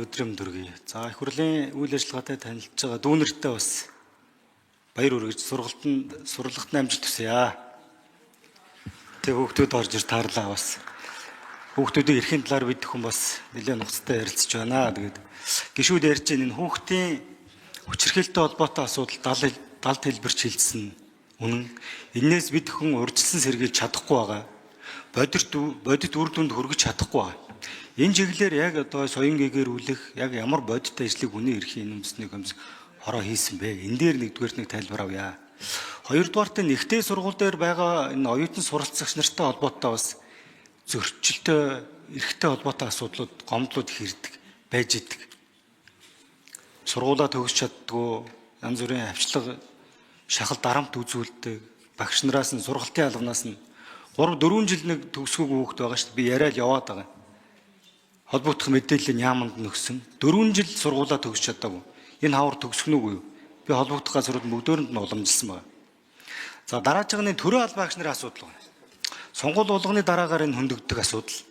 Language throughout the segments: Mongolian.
Өдрөм дүргий. За их хурлын үйл ажиллагаатай танилцж байгаа дүүнертэй бас баяр хүргэж сургалтанд амжилт хүсье. Тэг хүүхдүүд орж ир таарлаа бас. Хүүхдүүдийн эрхийн талаар бид хүн бас нэлээд нухацтай ярилцж байна. Тэгээд гишүүд ярьж байгаа энэ хүүхдийн хүчирхээлтэй холбоотой асуудал далд хэлбэрч хилцсэн үнэн. Энээс бид хүн урьдчилан сэргийлж чадахгүй байгаа. Бодит үр дүнд хүргэж чадахгүй байгаа. Энэ чиглэлээр яг одоо соён гээгэрүүлэх яг ямар бодит ажлыг хүний эрхийн үндэсний комисс хороо хийсэн бэ? Энэ дээр нэгдүгээр нэг тайлбар авъя. Хоёрдугаарт нь ихтэй сургууль дээр байгаа энэ оюутан суралцагч нартай холбоотой бас зөрчилтэй эрхтэй холбоотой асуудлууд, гомдлууд их ирдэг, байж идэг. Сургуулаа төгсч чаддгүй, янз бүрийн авчлага, шахал дарамт үзүүлдэг, багш нараас нь сургалтын албанаас нь 3-4 жил нэг төгсгөөгүй хүүхэд байгаа шүү дээ. Би яриад яваад байгаа. Холбогдох мэдээллийн яаманд нөхсөн 4 жил сургуулаа төгсч чадаагүй. Энэ хавар төгсөх нь үгүй юу? Би холбогдох газрууд бүгдөөрэнд нь уламжилсан байна. За дараагийн төрийн албан багш нарын асуудал байна. Сонгуул болгоны дараагаар энэ хөндөгддөг асуудал.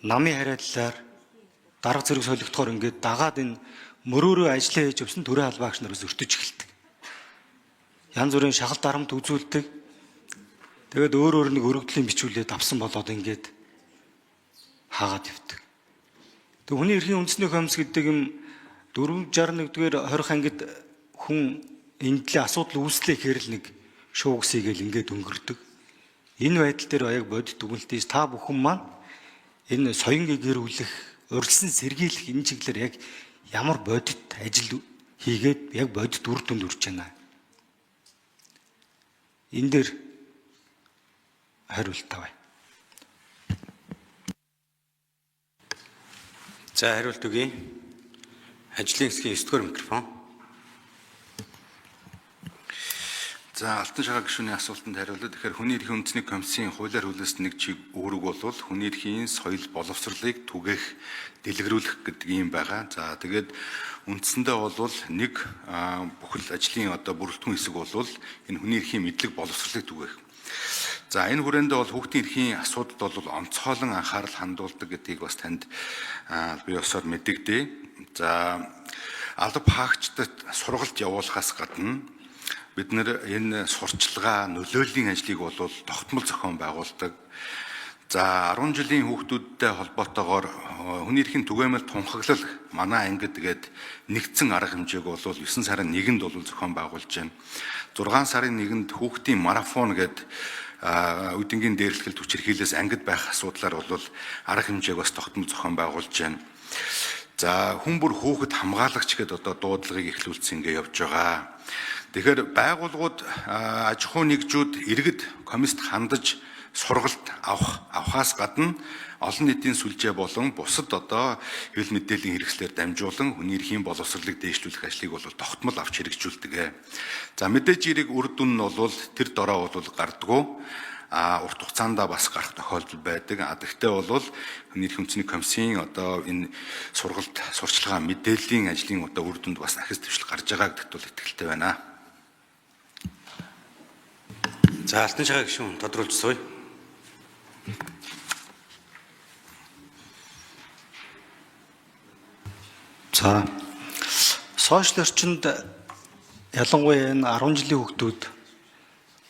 Намын хариаллаар дарга зэрэг солигдохоор ингээд дагаад энэ мөрөөрөө ажиллаа хийж явсан төрийн албан багш нараас өртөж эхэлдэг. Янз бүрийн шахал дарамт үзүүлдэг. Тэгээд өөр нэг өргөдлийн бичүүлээд авсан болоод ингээд хаагаад явдаг. Тэг хүний эрхийн үндэсний комисс гэдэг юм 461-р 20 ангид хүн энэ төлөө асуудал үүслэх хэрэг нэг шуугсыгээл ингээд өнгөрдөг. Энэ байдал дээр яг бодит дүгнэлтээс та бүхэн маань энэ соён гээгэрүүлэх, урьдчилан сэргийлэх энэ чиглэлээр яг ямар бодит ажил хийгээд яг бодит үр дүнд хүрч байна. Энэ дээр хариулт авъя. За хариулт өгье. Ажлын хэсгийн 9-р микрофон. За алтан шагаа гишүүний асуултанд хариулаад тэгэхээр хүний эрхийн үндэсний комиссийн хуулиар хүлээсэн нэг чиг үүрэг бол хүний эрхийн соёл боловсролыг түгээх, дэлгэрүүлэх гэдэг юм байгаа. За тэгээд үндсэндээ бол нэг бүхэл ажлын одоо бүрэлдэхүүн хэсэг бол энэ хүний эрхийн мэдлэг боловсролыг түгээх. За энэ хүрээндээ бол хүүхдийн эрхийн асуудалд бол онцгойлон анхаарал хандуулдаг гэдгийг бас танд би өсөөр мэдэгдэе. За алба хаагчдад сургалт явуулахаас гадна бид энэ сурчлагаа, нөлөөллийн ажлыг бол тогтмол зохион байгуулдаг. За 10 жилийн хүүхдүүдтэй холбоотойгоор хүний эрхийн түгээмэл тунхаглал манай ангид тэгээд нэгдсэн арга хэмжээг бол 9 сарын 1-нд бол зохион байгуулж байна. 6 сарын 1-нд хүүхдийн марафон гэдэг үдингийн дээрлэхэл хүчирхийлээс ангид байх асуудлаар бол арга хэмжээг бас тогтмол зохион байгуулж байна. За хүн бүр хүүхэд хамгаалагч гэдэг одоо дуудлагыг эхлүүлсэн ингээ явж байгаа. Тэгэхээр байгууллагууд аж ахуй нэгжүүд иргэд комист хандаж сургалт авахаас гадна олон нийтийн сүлжээ болон бусад одоо хэвлэл мэдээллийн хэрэгслээр дамжуулан хүний эрхийн боловсролыг дээшлүүлэх ажлыг бол тогтмол авч хэрэгжүүлдэг. За мэдээж эрэг үр дүн нь бол тэр дороо бол гардггүй. Урт хугацаанд бас гарах тохиолдол байдаг. Гэхдээ бол хүний эрхийн үндэсний комиссийн одоо энэ сургалт, сурчлагын мэдээллийн ажлын одоо үр дүнд бас ахис твшил гарч байгаа гэдэгт бол итгэлтэй байна. За алтан шагаа гишүүн тодруулж сууя. За сошиал орчинд ялангуяа энэ 10 жилийн хүүхдүүд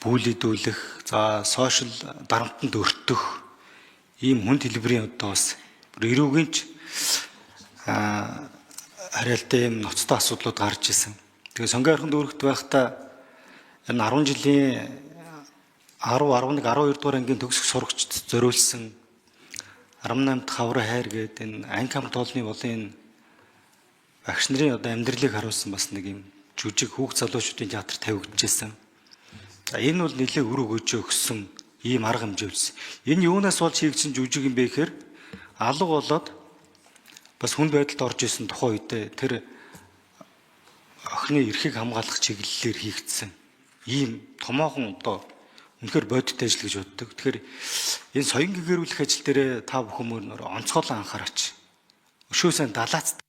бүүлэдүүлэх, за сошиал дарамтанд өртөх ийм хүнд хэлбэрийн одоо бас эрүүгийн ч хариалтай юм ноцтой асуудлууд гарч ирсэн. Тэгээ сонгоо орхинд өргөт байхдаа энэ 10 жилийн 10, 11, 12 дугаар ангийн төгсөх сурагчид зориулсан 18 дахь хаврын хайр гэдэг энэ анги хамт олонны болын багш нарын одоо амьдралыг харуулсан бас нэг юм жүжиг хүүхд залуучуудын театр тавигдчихсан. За энэ бол нэлээд үр өгөөжөө өгсөн ийм арга хэмжээ үлсэн. Энэ юунаас болж хийгдсэн жүжиг юм бэ гэхээр алга болоод бас хүнд байдалд орж исэн тухайн үедээ тэр охины эрхийг хамгаалах чиглэлээр хийгдсэн. Ийм томоохон одоо үнэхээр бодит ажил гэж боддог. Тэгэхээр энэ соён гээгэрүүлэх ажил дээр та бүхэн мөр онцгойлон анхаараач. Өшөөсөө далаацдаг